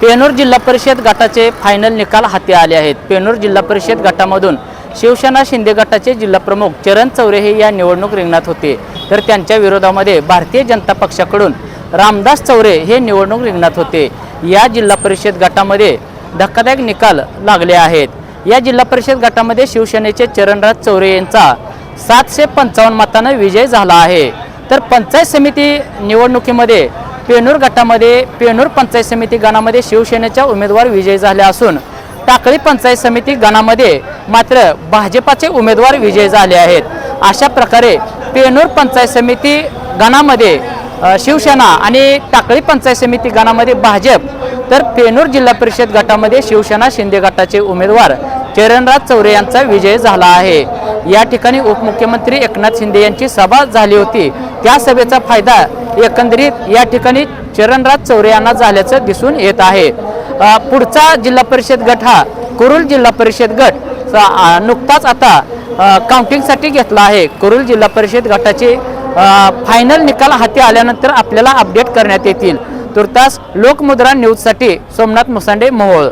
पेनूर जिल्हा परिषद गटाचे फायनल निकाल हाती आले आहेत। पेनूर जिल्हा परिषद गटामधून शिवसेना शिंदे गटाचे जिल्हा प्रमुख चरण चौरे हे या निवडणूक रिंगणात होते, तर त्यांच्या विरोधामध्ये भारतीय जनता पक्षाकडून रामदास चौरे हे निवडणूक रिंगणात होते। या जिल्हा परिषद गटामध्ये धक्कादायक निकाल लागले आहेत। या जिल्हा परिषद गटामध्ये शिवसेनेचे चरणराज चौरे यांचा 755 मतांनी विजय झाला आहे। तर पंचायत समिती निवडणुकीमध्ये पेनूर गटामध्ये पेनूर पंचायत समिती गणामध्ये शिवसेनेचा उमेदवार विजयी झाले असून टाकळी पंचायत समिती गणामध्ये मात्र भाजपाचे उमेदवार विजयी झाले आहेत। अशा प्रकारे पेनूर पंचायत समिती गणामध्ये शिवसेना आणि टाकळी पंचायत समिती गणामध्ये भाजप, तर पेनूर जिल्हा परिषद गटामध्ये शिवसेना शिंदे गटाचे उमेदवार चरणराज चौरे यांचा विजय झाला आहे। या ठिकाणी उपमुख्यमंत्री एकनाथ शिंदे यांची सभा झाली होती, त्या सभेचा फायदा एकंदरीत या ठिकाणी चरणराज चौरे यांना झाल्याचं दिसून येत आहे। पुढचा जिल्हा परिषद गट हा कुरुल जिल्हा परिषद गट नुकताच आता काउंटिंगसाठी घेतला आहे। कुरुल जिल्हा परिषद गटाचे फायनल निकाल हाती आल्यानंतर आपल्याला अपडेट करण्यात येतील। तुर्तास लोकमुद्रा न्यूजसाठी सोमनाथ मुसांडे, मोहोळ।